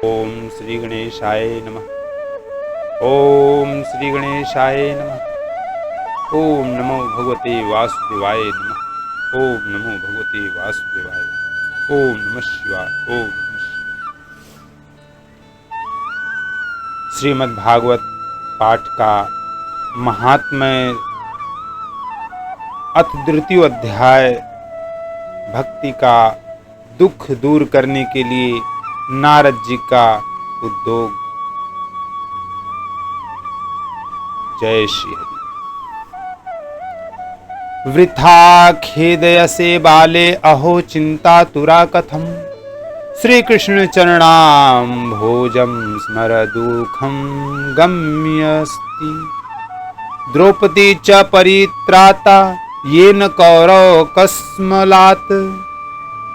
ओम श्री गणेशाय नमः। ओम श्री गणेशाय नमः। ओम नमो भगवते वासुदेवाय नमः। ओम नमो भगवते वासुदेवाय। ओम नमः शिवाय। ओम नमः शिवाय। श्रीमद् भागवत पाठ का महात्म्य अथ द्वितीय अध्याय, भक्ति का दुख दूर करने के लिए नारद जी का उद्योग। जय श्री हरि। वृथा खेदयसे बाले अहो चिंता तुरा कथम, श्री कृष्ण चरणाम भोजम स्मर दुखम गम्यस्ति। द्रौपदी च परित्राता येन कौरव कस्मलात्,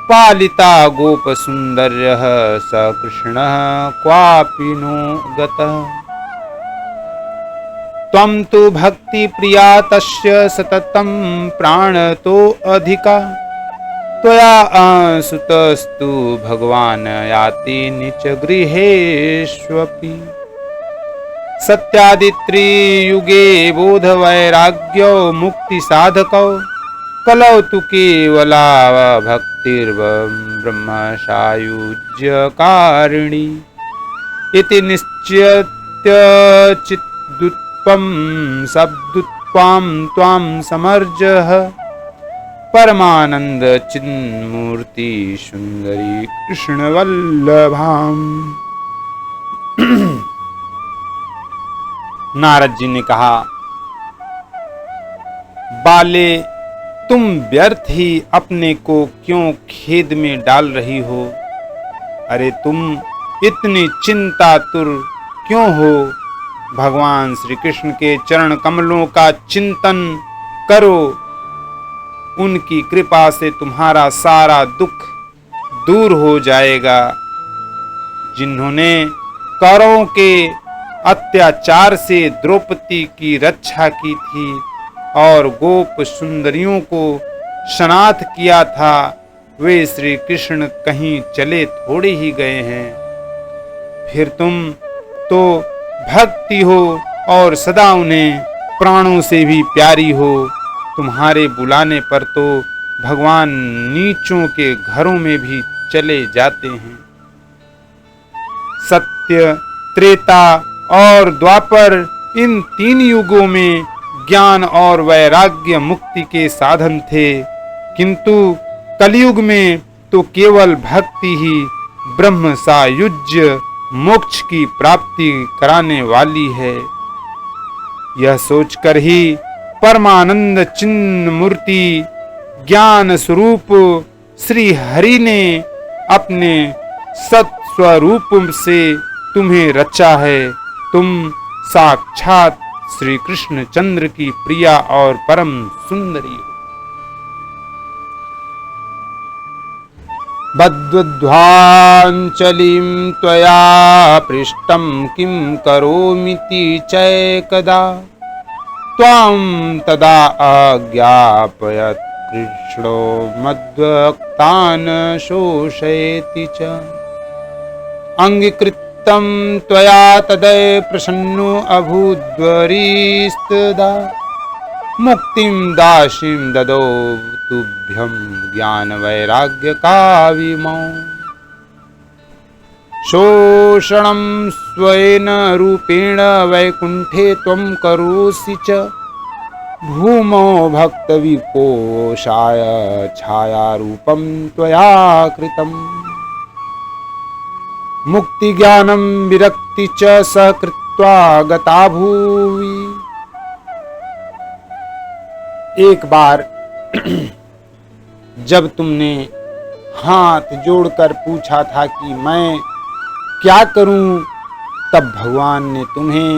पालिता गोप सुंदर्यः स कृष्णः क्वापि नो गतः। त्वं तु भक्ति प्रिया तस्य सततं प्राणतो अधिका, त्वया सुतस्तु भगवान् याति निच गृहेष्वपि। सत्यादित्रियुगे बोध वैराग्यो मुक्ति साधकौ, कलौ तु केवला भक्तिर्ब्रह्म सायुज्यकारिणी। इति निश्चित्य चिद्दुत्पं शब्दुत्वां त्वां समर्जः, परमानंद चिन्मूर्ति सुंदरी कृष्णवल्लभाम्। नारद जी ने कहा, बाले, तुम व्यर्थ ही अपने को क्यों खेद में डाल रही हो? अरे तुम इतनी चिंतातुर क्यों हो? भगवान श्री कृष्ण के चरण कमलों का चिंतन करो। उनकी कृपा से तुम्हारा सारा दुख दूर हो जाएगा। जिन्होंने कौरवों के अत्याचार से द्रौपदी की रक्षा की थी और गोप सुंदरियों को शनाथ किया था, वे श्री कृष्ण कहीं चले थोड़े ही गए हैं। फिर तुम तो भक्ति हो और सदा उन्हें प्राणों से भी प्यारी हो। तुम्हारे बुलाने पर तो भगवान नीचों के घरों में भी चले जाते हैं। सत्य, त्रेता और द्वापर, इन 3 युगों में ज्ञान और वैराग्य मुक्ति के साधन थे, किंतु कलयुग में तो केवल भक्ति ही ब्रह्म सायुज्य मोक्ष की प्राप्ति कराने वाली है। यह सोचकर ही परमानंद चिन्ह मूर्ति ज्ञान स्वरूप श्री हरि ने अपने सत्स्वरूप से तुम्हें रचा है। तुम साक्षात श्री कृष्ण चंद्र की प्रिया और परम सुंदरी हो। बद्ध्वांचलिं त्वया पृष्टं किं करोमीति चैकदा, त्वां तदा अज्ञापयत् कृष्णो मद्भक्तान् शोषयति च। अंगीकृतं त्वया तदै प्रसन्नो अभूद्वरीस्तदा, मुक्तिं दासीं ददौ तुभ्यं ज्ञान वैराग्य काविमौ। शोषणं स्वेन रूपेण वैकुंठे त्वं करोसि च, भूमौ भक्तविपोषाय छायारूपं त्वया कृतम्। मुक्ति ज्ञानम विरक्ति च सकृत्वा गता भूवि। एक बार जब तुमने हाथ जोड़कर पूछा था कि मैं क्या करूं, तब भगवान ने तुम्हें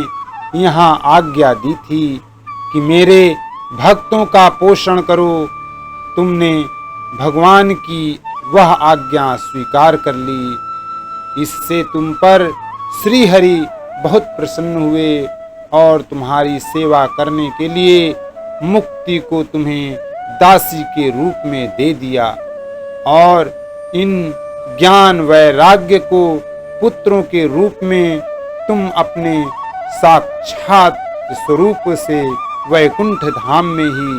यहाँ आज्ञा दी थी कि मेरे भक्तों का पोषण करो। तुमने भगवान की वह आज्ञा स्वीकार कर ली। इससे तुम पर श्री हरि बहुत प्रसन्न हुए और तुम्हारी सेवा करने के लिए मुक्ति को तुम्हें दासी के रूप में दे दिया और इन ज्ञान वैराग्य को पुत्रों के रूप में तुम अपने साक्षात स्वरूप से वैकुंठ धाम में ही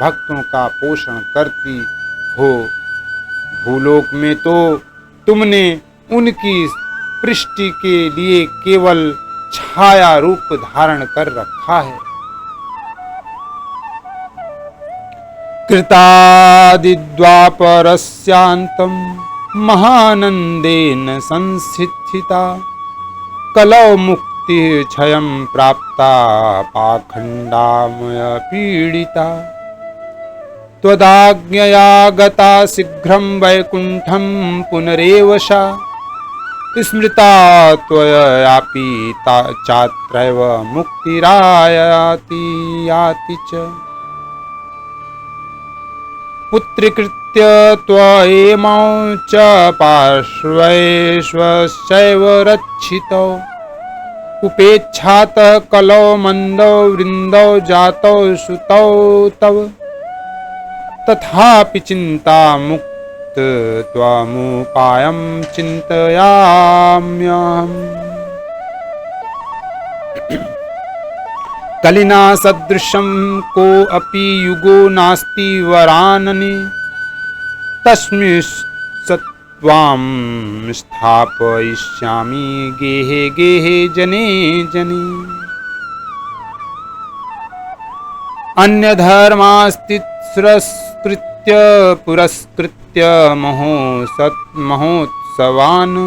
भक्तों का पोषण करती हो। भूलोक में तो तुमने उनकी पृष्टि के लिए केवल छाया रूप धारण कर रखा है। कृतादिद्वापरस्यान्तं महानंदेन संस्थिता कलौ मुक्ति क्षयं प्राप्ता पाखंडामय पीड़िता त्वदाज्ञया गता शीघ्रं वैकुंठं पुनरेव सा स्मृता त्वयापि चात्रैव मुक्तिरायाति याति च पुत्रीकृत्य त्वमेवं च पार्श्वैश्वश्चैव रक्षितौ उपेक्षातः कलौ मंदौ वृंदौ जातौ सुतौ तव तथापि चिंता मुक्त त्वमुपायं चिन्तयाम्यहम्। कलिना सदृशं को अपि युगो नास्ति वरानने तस्मिन् सत्त्वां स्थापयिष्यामि गेहे गेहे जने जने अन्यधर्मास्तिस्रस्कृत्य पुरस्कृत्य महोत्सवान्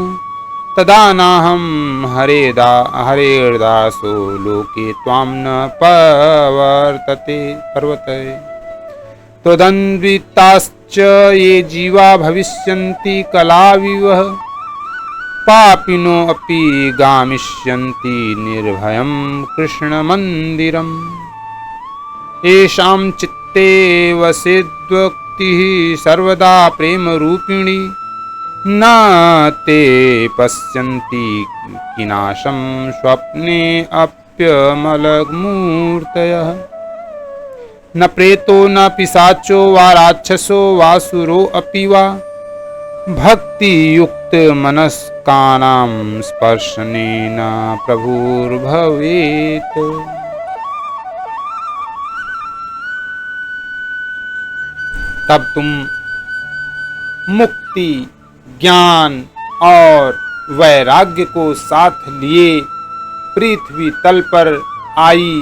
तदा नाहं हरेर्दासो लोके त्वां न पर्वते त्वदन्विताश्च ये जीवा भविष्यन्ति कलाविवः पापिनो अपि गामिष्यन्ति निर्भयं कृष्णमन्दिरम् येषां चित्ते वसेद्भक्तिः सर्वदा प्रेमरूपिणी न ते पश्यन्ति किनाशं स्वप्ने अप्यमलमूर्तयः न प्रेतो न पिशाचो वा राक्षसो वासुरो अपि वा भक्तियुक्त मनस्कानां स्पर्शनेन प्रभुर्भवेत्। तब तुम मुक्ति ज्ञान और वैराग्य को साथ लिए पृथ्वी तल पर आई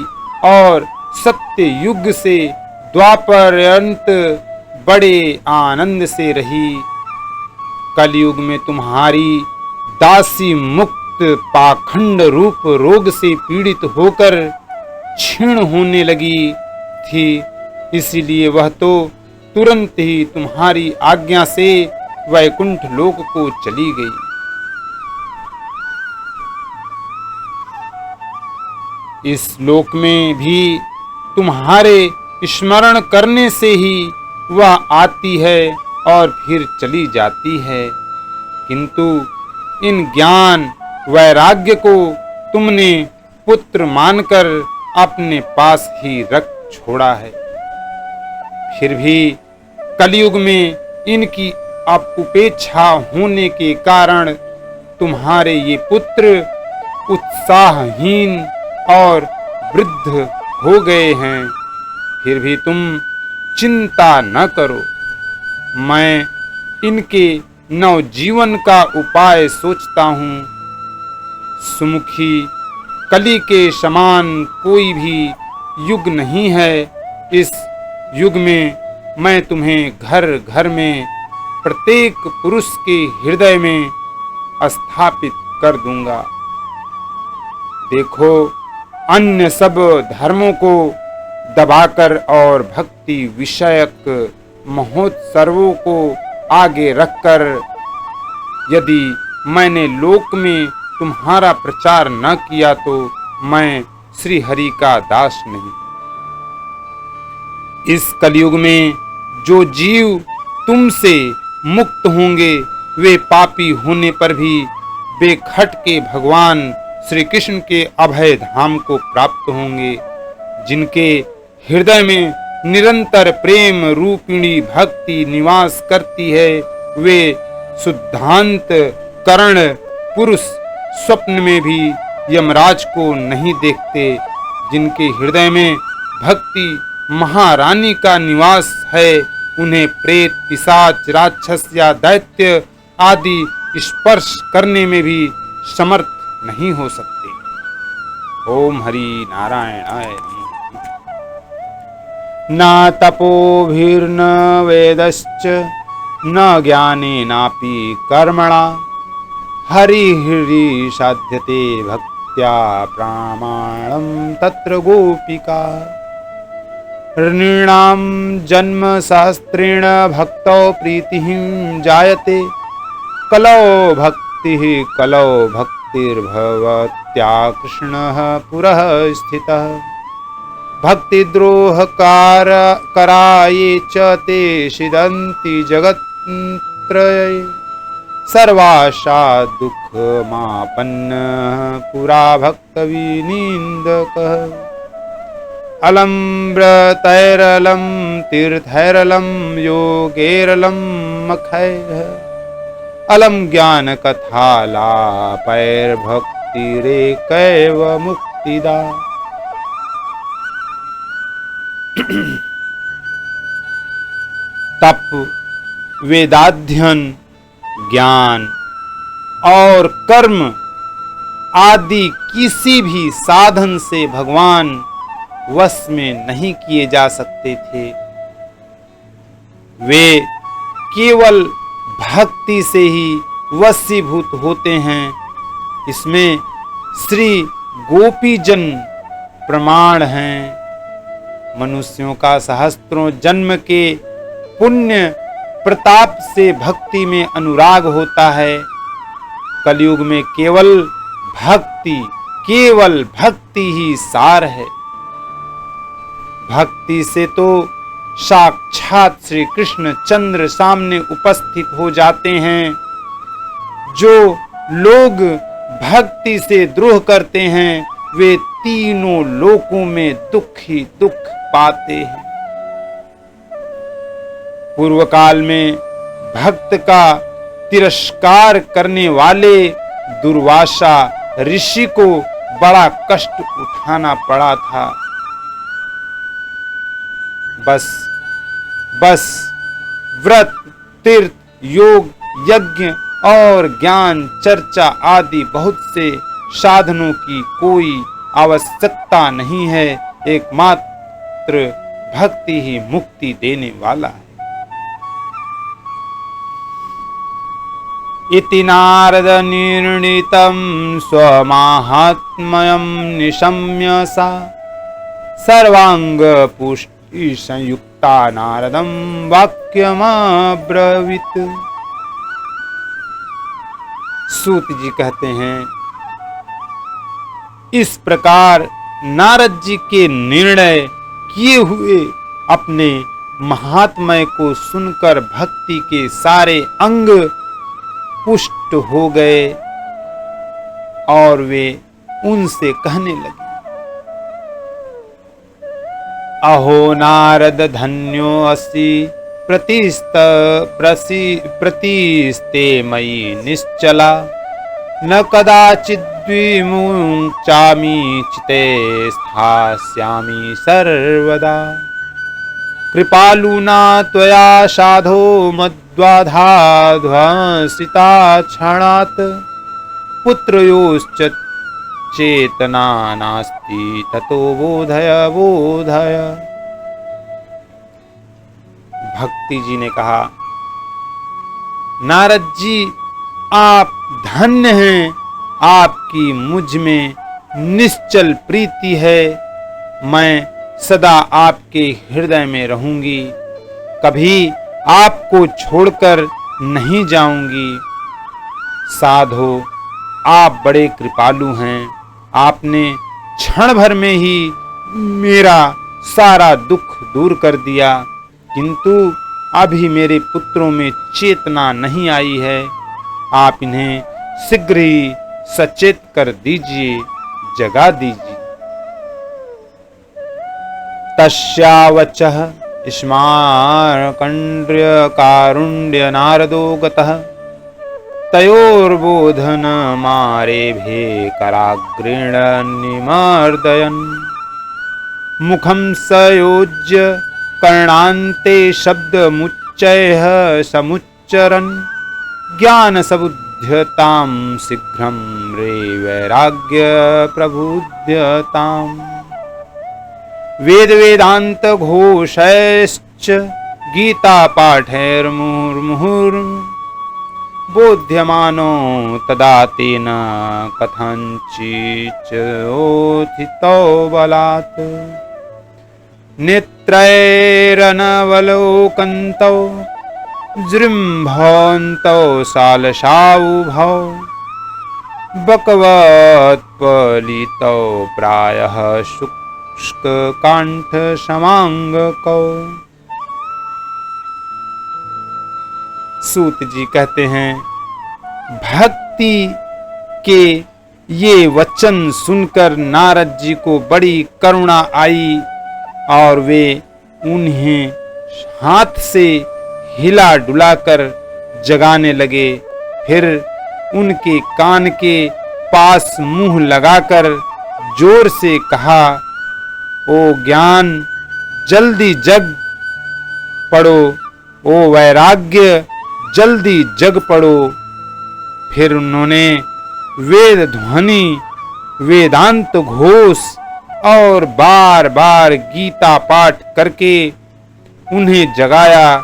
और सत्य युग से द्वापर्यंत बड़े आनंद से रही। कलयुग में तुम्हारी दासी मुक्त पाखंड रूप रोग से पीड़ित होकर क्षीण होने लगी थी, इसीलिए वह तो तुरंत ही तुम्हारी आज्ञा से वैकुंठ लोक को चली गई। इस लोक में भी तुम्हारे स्मरण करने से ही वह आती है और फिर चली जाती है, किंतु इन ज्ञान वैराग्य को तुमने पुत्र मानकर अपने पास ही रख छोड़ा है। फिर भी कलयुग में इनकी उपेक्षा होने के कारण तुम्हारे ये पुत्र उत्साहहीन और वृद्ध हो गए हैं। फिर भी तुम चिंता न करो, मैं इनके नवजीवन का उपाय सोचता हूँ। सुमुखी कली के समान कोई भी युग नहीं है। इस युग में मैं तुम्हें घर घर में प्रत्येक पुरुष के हृदय में स्थापित कर दूंगा। देखो, अन्य सब धर्मों को दबाकर और भक्ति विषयक महोत्सवों को आगे रखकर यदि मैंने लोक में तुम्हारा प्रचार न किया तो मैं श्री हरि का दास नहीं। इस कलयुग में जो जीव तुमसे मुक्त होंगे वे पापी होने पर भी बेखट के भगवान श्री कृष्ण के अभय धाम को प्राप्त होंगे। जिनके हृदय में निरंतर प्रेम रूपिणी भक्ति निवास करती है, वे शुद्धांत करण पुरुष स्वप्न में भी यमराज को नहीं देखते। जिनके हृदय में भक्ति महारानी का निवास है, उन्हें प्रेत, पिशाच, राक्षस या दैत्य आदि स्पर्श करने में भी समर्थ नहीं हो सकते। ओम हरि नारायणाय नमः। न तपोभिर्न वेदश्च न ज्ञानेनापि कर्मणा हरिः साध्यते भक्त्या प्रामाणं तत्र गोपिका। नृणां जन्म सहस्रेण भक्तौ प्रीतिः जायते, कलौ भक्तिः कलौ भक्तिर्भवत्या कृष्णः पुरः स्थितः। भक्तिद्रोहकार कराये च ते सिदन्ति जगत्त्रये, सर्वाशा दुःखमापन्नः पुरा भक्तविनिन्दकः। अलम व्रतैरलं तीर्थैरलं योगैरलं मखैः, अलम ज्ञान कथालापैर्भक्तिरेकैव मुक्तिदा। तप, वेदाध्ययन, ज्ञान और कर्म आदि किसी भी साधन से भगवान वश में नहीं किए जा सकते थे। वे केवल भक्ति से ही वशीभूत होते हैं। इसमें श्री गोपीजन प्रमाण हैं। मनुष्यों का सहस्त्रों जन्म के पुण्य प्रताप से भक्ति में अनुराग होता है। कलयुग में केवल भक्ति ही सार है। भक्ति से तो साक्षात श्री कृष्ण चंद्र सामने उपस्थित हो जाते हैं। जो लोग भक्ति से द्रोह करते हैं, वे तीनों लोकों में दुख ही दुख पाते हैं। पूर्व काल में भक्त का तिरस्कार करने वाले दुर्वासा ऋषि को बड़ा कष्ट उठाना पड़ा था। बस व्रत, तीर्थ, योग, यज्ञ और ज्ञान चर्चा आदि बहुत से साधनों की कोई आवश्यकता नहीं है। एकमात्र भक्ति ही मुक्ति देने वाला है। इति नारद निर्णीतं स्वमाहात्म्यं निशम्य सा सर्वांग पुष्टि संयुक्ता नारदं वाक्यमब्रवीत्। सूत जी कहते हैं, इस प्रकार नारद जी के निर्णय किए हुए अपने महात्म्य को सुनकर भक्ति के सारे अंग पुष्ट हो गए और वे उनसे कहने लगे, अहो नारद धन्यो असि प्रतिस्ते मयि निश्चला, न कदाचिद्विमुञ्चामि चिते स्थास्यामि सर्वदा। कृपालुना त्वया साधो मद्वाधाध्वंसिता क्षणात्, पुत्रयोश्च चेतना नास्ति ततो बोधय बोधय। भक्ति जी ने कहा, नारद जी आप धन्य हैं, आपकी मुझ में निश्चल प्रीति है। मैं सदा आपके हृदय में रहूंगी, कभी आपको छोड़कर नहीं जाऊंगी। साधो आप बड़े कृपालु हैं, आपने क्षण भर में ही मेरा सारा दुख दूर कर दिया, किंतु अभी मेरे पुत्रों में चेतना नहीं आई है। आप इन्हें शीघ्र ही सचेत कर दीजिए, जगा दीजिए। तस्यावचः स्मार्कण्ड्य कारुण्य नारदो गतः, तयोर्बोधन मारेभे कराग्रेण निमर्दयन् मुखं संयोज्य कर्णान्ते शब्दमुच्चैः समुच्चरन् ज्ञानसमुद्यतां शीघ्रं रे वैराग्य प्रबुध्यताम् वेद वेदांत घोषैश्च गीता पाठैर्मुहुर्मुहुर् बोध्यमानो तदा तेन कथञ्चिच्चोथितो बलात् नेत्रैरनवलोकन्तौ जृम्भन्तौ सालसावुभौ बकवत्पलितौ प्रायः शुष्ककाण्ठसमाङ्गकौ। सूत जी कहते हैं, भक्ति के ये वचन सुनकर नारद जी को बड़ी करुणा आई और वे उन्हें हाथ से हिला डुलाकर जगाने लगे। फिर उनके कान के पास मुंह लगाकर जोर से कहा, ओ ज्ञान जल्दी जग पड़ो, ओ वैराग्य जल्दी जग पड़ो। फिर उन्होंने वेद ध्वनि, वेदांत घोष और बार बार गीता पाठ करके उन्हें जगाया।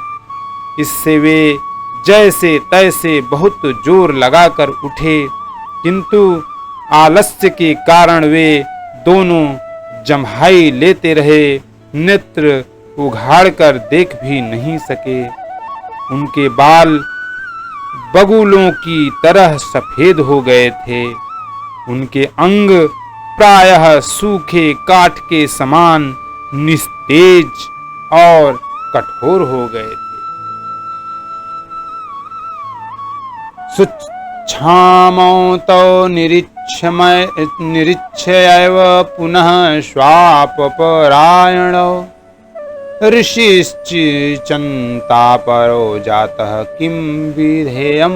इससे वे जैसे तैसे बहुत जोर लगाकर उठे, किंतु आलस्य के कारण वे दोनों जम्हाई लेते रहे, नेत्र उघाड़कर देख भी नहीं सके। उनके बाल बगुलों की तरह सफेद हो गए थे। उनके अंग प्रायः सूखे काठ के समान निस्तेज और कठोर हो गए थे। सुच्छामौ निरीक्ष्यैव पुनः स्वापपरायणौ ऋषिश्चिन्तापरो जातः किं विधेयं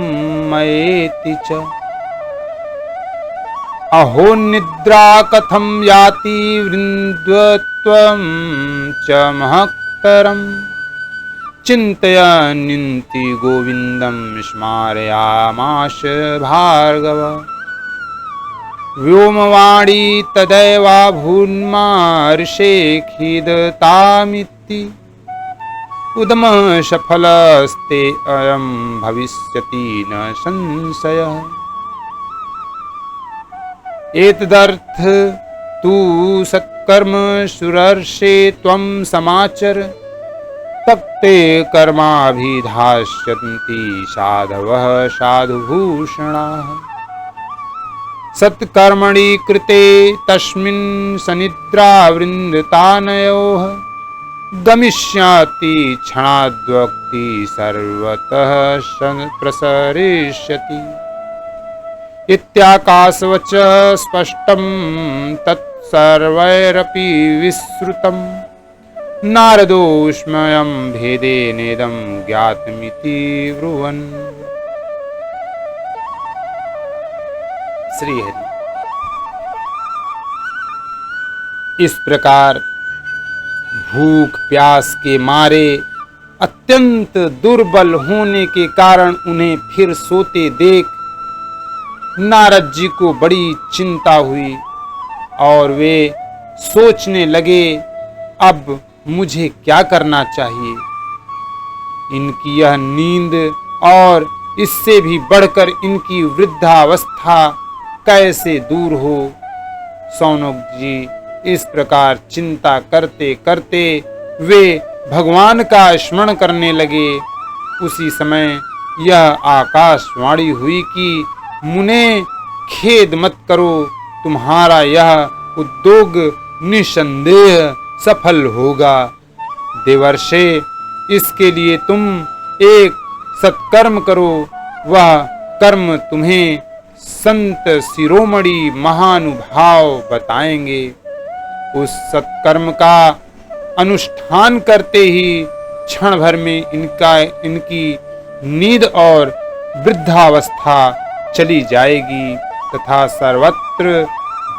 मयेति च। अहो निद्रा कथं याति वृन्द्वत्वं च महत्तरम् चिन्तयन्निन्ति गोविन्दं स्मारयामास भार्गव। व्योमवाणी तदैवा भून्मार्षे खिदतामिति उद्यमः सफलस्ते अयं भविष्यति न संशयः। एतदर्थ तु सत्कर्म सुरर्षे त्वं समाचर तप्ते कर्माभिधास्यन्ति साधवः साधुभूषणाः। सत्कर्मणि कृते तस्मिन् सनिद्रावृन्दतानयोः गमिष्यति क्षणाद्वक्ति सर्वतः प्रसरिष्यति। इत्याकाशवच स्पष्टं तत्सर्वैरपि विश्रुतम् नारदोऽस्मयं भेदेनेदं ज्ञातमिति ब्रुवन्। श्री हरि। इस प्रकार भूख प्यास के मारे अत्यंत दुर्बल होने के कारण उन्हें फिर सोते देख नारद जी को बड़ी चिंता हुई और वे सोचने लगे, अब मुझे क्या करना चाहिए। इनकी यह नींद और इससे भी बढ़कर इनकी वृद्धावस्था कैसे दूर हो। सौनक जी इस प्रकार चिंता करते करते वे भगवान का स्मरण करने लगे। उसी समय यह आकाशवाणी हुई कि मुने खेद मत करो, तुम्हारा यह उद्योग निसंदेह सफल होगा। देवर्षे, इसके लिए तुम एक सत्कर्म करो, वह कर्म तुम्हें संत शिरोमणि महानुभाव बताएंगे। उस सत्कर्म का अनुष्ठान करते ही क्षण भर में इनकी नींद और वृद्धावस्था चली जाएगी तथा सर्वत्र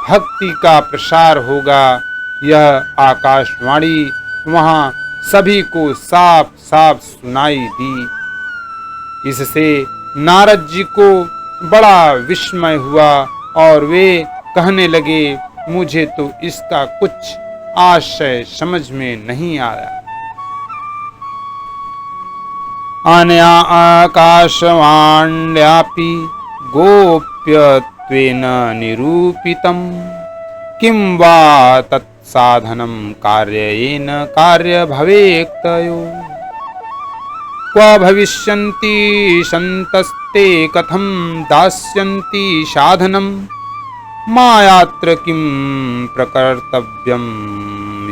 भक्ति का प्रसार होगा। यह आकाशवाणी वहां सभी को साफ साफ सुनाई दी। इससे नारद जी को बड़ा विस्मय हुआ और वे कहने लगे, मुझे तो इसका कुछ आशय समझ में नहीं आया। अनया आकाशवाण्यापि गोप्यत्वेन निरूपितं किं वा तत्साधनं कार्येन कार्य भवेक्तयो क्व भविष्यन्ति सन्तस्ते कथं दास्यन्ति साधनं मायात्र किं प्रकर्तव्यं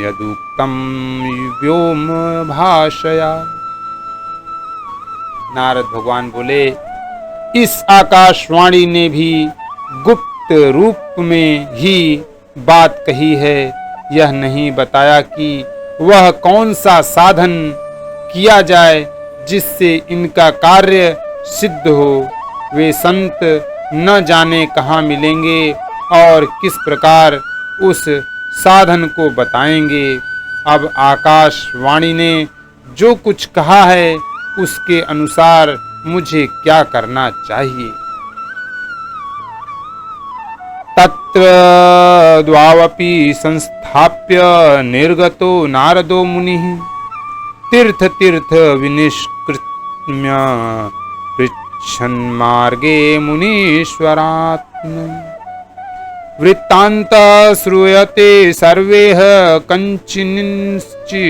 यदुक्तं व्योम भाषया। नारद भगवान बोले, इस आकाशवाणी ने भी गुप्त रूप में ही बात कही है। यह नहीं बताया कि वह कौन सा साधन किया जाए जिससे इनका कार्य सिद्ध हो। वे संत न जाने कहाँ मिलेंगे और किस प्रकार उस साधन को बताएंगे। अब आकाशवाणी ने जो कुछ कहा है उसके अनुसार मुझे क्या करना चाहिए। तत्र द्वावपि संस्थाप्य निर्गतो नारदो मुनिः तीर्थ तीर्थ विनिष्कृत्य पृच्छन् मार्गे मुनीश्वरात्म वृत्तान्त श्रूयते सर्वेह कञ्चिन्नुच्यते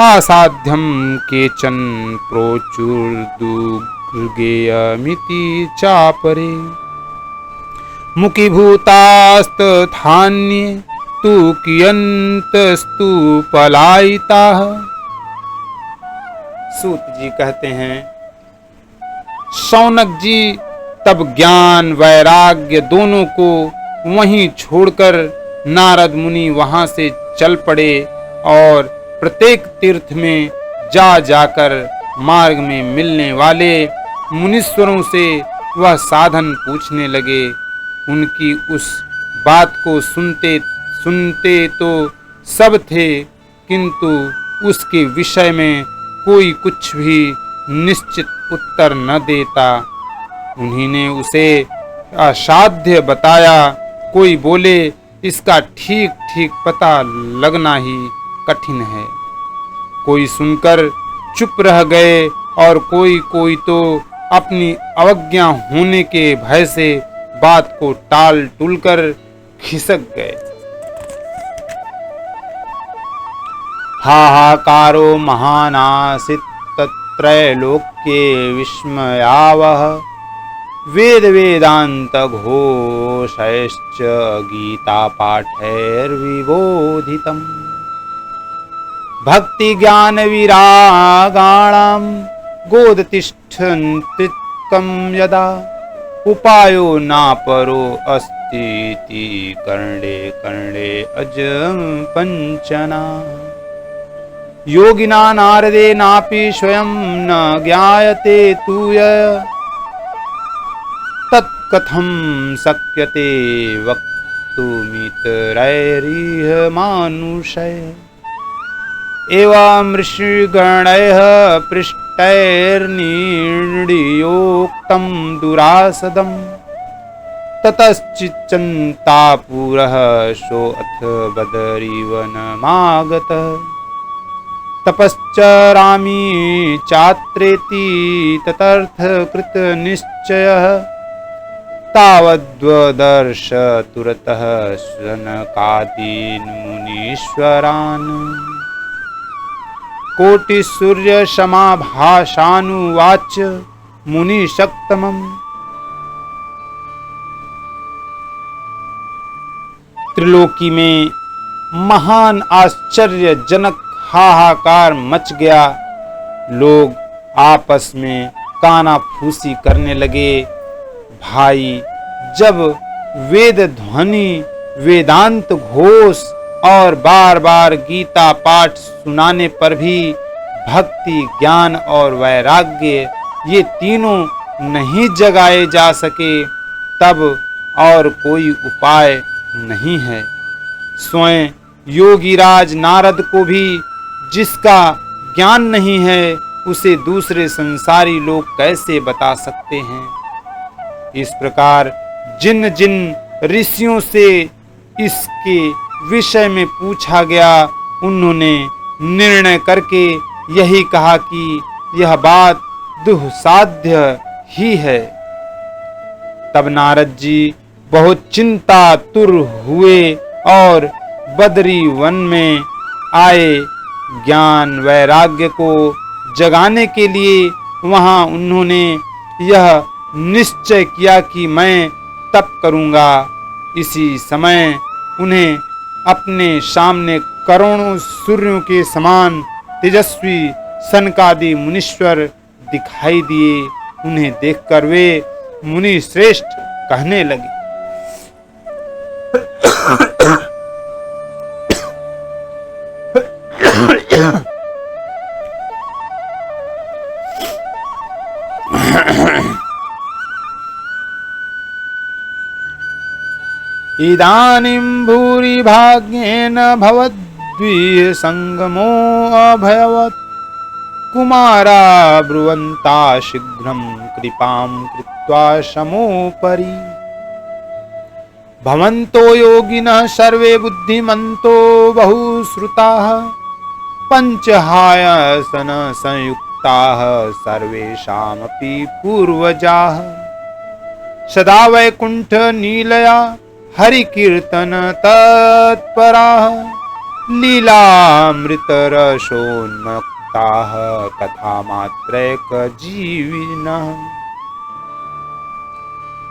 आसाध्यं केचन प्रोचुर्दुर्गेयमिति चापरे मुखीभूतास्तथान्ये तु कियन्तस्तु पलायिताः। सूत जी कहते हैं, शौनक जी तब ज्ञान वैराग्य दोनों को वहीं छोड़कर नारद मुनि वहां से चल पड़े और प्रत्येक तीर्थ में जा जाकर मार्ग में मिलने वाले मुनीश्वरों से वह साधन पूछने लगे। उनकी उस बात को सुनते सुनते तो सब थे, किंतु उसके विषय में कोई कुछ भी निश्चित उत्तर न देता। उन्हीं ने उसे असाध्य बताया। कोई बोले, इसका ठीक ठीक पता लगना ही कठिन है। कोई सुनकर चुप रह गए और कोई कोई तो अपनी अवज्ञा होने के भय से बात को टाल टूल कर खिसक गए। हाहाकारो महानासित तत्रैलोक्ये विस्मयावह वेद वेदांत घोषैश्च गीता पाठैर्विबोधितम् भक्ति ज्ञान विरागाणां गोदतिष्ठन्त्रिकं यदा उपायो नापरो अस्तीति कर्णे कर्णे अजं पंचना योगिना नारदे नापि स्वयं न ज्ञायते तूय तत्कथं शक्यते वक्तुमितरैरिह मानुषैः एवं ऋषिगणैः पृष्टैर्निर्योक्तं दुरासदम् ततश्चिच्चिन्तापुरः सोऽथ बदरीवनमागतः तपश्चरामि चात्रेति ततर्थ कृत निश्चयः तावद्वदर्श तुरतः शनकादीन् मुनीश्वरान् कोटि सूर्य समाभाषानुवाच मुनिशक्तमम् त्रिलोकी में महान आश्चर्यजनक हाहाकार मच गया। लोग आपस में कानाफूसी करने लगे। भाई, जब वेद ध्वनि वेदांत घोष और बार बार गीता पाठ सुनाने पर भी भक्ति, ज्ञान और वैराग्य ये तीनों नहीं जगाए जा सके तब और कोई उपाय नहीं है। स्वयं योगीराज नारद को भी जिसका ज्ञान नहीं है उसे दूसरे संसारी लोग कैसे बता सकते हैं। इस प्रकार जिन जिन ऋषियों से इसके विषय में पूछा गया उन्होंने निर्णय करके यही कहा कि यह बात दुस्साध्य ही है। तब नारद जी बहुत चिंतातुर हुए और बदरी वन में आए। ज्ञान वैराग्य को जगाने के लिए वहां उन्होंने यह निश्चय किया कि मैं तप करूंगा। इसी समय उन्हें अपने सामने करोड़ों सूर्यों के समान तेजस्वी सनकादि मुनीश्वर दिखाई दिए। उन्हें देखकर वे मुनि श्रेष्ठ कहने लगे, इदानीं भूरि भाग्येन भवद्भिः संगमो अभवत् कुमारा ब्रुवन्ता शीघ्रं कृपां कृत्वा समोपरि। भवन्तो योगिनः सर्वे बुद्धिमन्तो बहुश्रुताः पंचहायसन संयुक्ताः सर्वेषामपि पूर्वजाः। सदा वैकुंठ नीलया हरि कीर्तन तत्पराः लीलामृत रसोन्मत्ताः कथा मात्रैक जीविनः।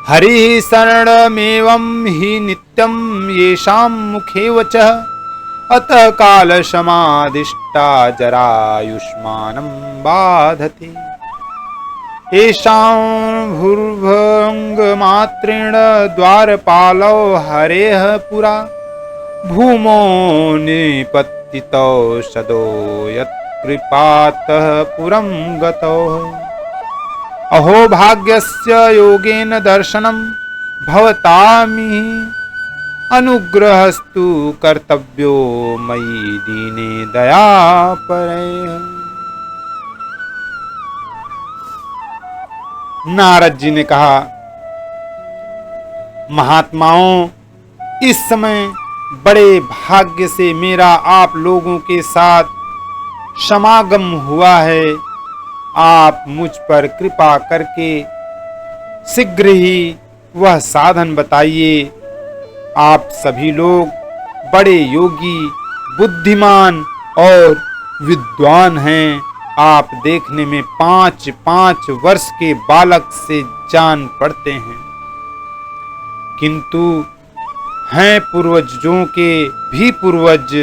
हरि शरणमेवं हि नित्यं येषां मुखे वचः अतः काल समादिष्टा जरायुष्मानं बाधते। येषां भूर्भुङ्गमात्रेण द्वारपालौ हरेः पुरा भूमौ निपतितौ सदो यत्कृपातः पुरं गतौ। अहो भाग्यस्य योगेन दर्शनं भवतामि अनुग्रहस्तु कर्तव्यो मयि दीने दयापरे। नारद जी ने कहा, महात्माओं, इस समय बड़े भाग्य से मेरा आप लोगों के साथ समागम हुआ है। आप मुझ पर कृपा करके शीघ्र ही वह साधन बताइए। आप सभी लोग बड़े योगी, बुद्धिमान और विद्वान हैं। आप देखने में 5-5 वर्ष के बालक से जान पड़ते हैं, किंतु हैं पूर्वजों के भी पूर्वज।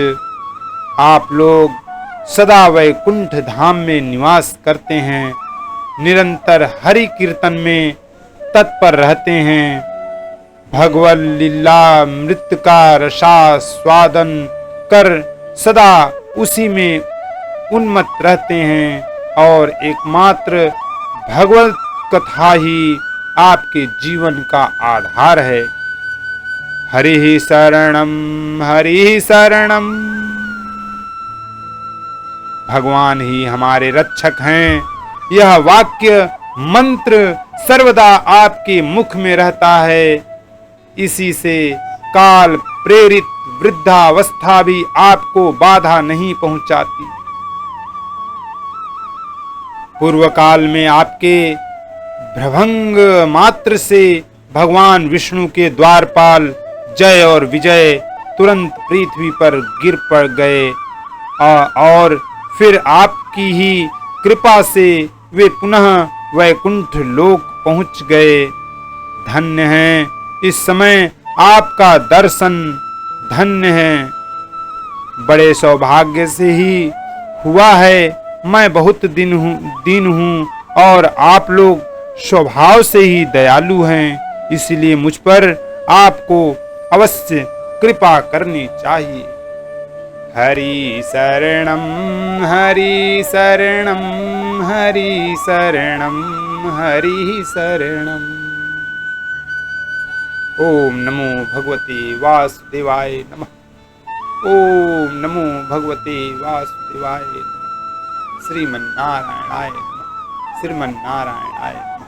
आप लोग सदा वैकुंठ धाम में निवास करते हैं, निरंतर हरि कीर्तन में तत्पर रहते हैं, भगवत लीला मृत का रसास्वादन कर सदा उसी में उन्मत्त रहते हैं और एकमात्र भगवत कथा ही आपके जीवन का आधार है। हरि शरणम हरि शरणम। भगवान ही हमारे रक्षक हैं। यह वाक्य मंत्र सर्वदा आपके मुख में रहता है। इसी से काल प्रेरित वृद्धावस्था भी आपको बाधा नहीं पहुंचाती। पूर्व काल में आपके भ्रभंग मात्र से भगवान विष्णु के द्वारपाल जय और विजय तुरंत पृथ्वी पर गिर पड़ गए और फिर आपकी ही कृपा से वे पुनः वैकुंठ लोक पहुंच गए। धन्य हैं इस समय आपका दर्शन, धन्य है। बड़े सौभाग्य से ही हुआ है। मैं बहुत दीन हूँ और आप लोग स्वभाव से ही दयालु हैं, इसलिए मुझ पर आपको अवश्य कृपा करनी चाहिए। हरि शरणं हरि शरणं हरि शरणं हरि शरणं। ओम नमो भगवते वासुदेवाय नमः। ओम नमो भगवते वासुदेवाय नमः। श्रीमन्नारायणाय नमः। श्रीमन्नारायणाय नमः।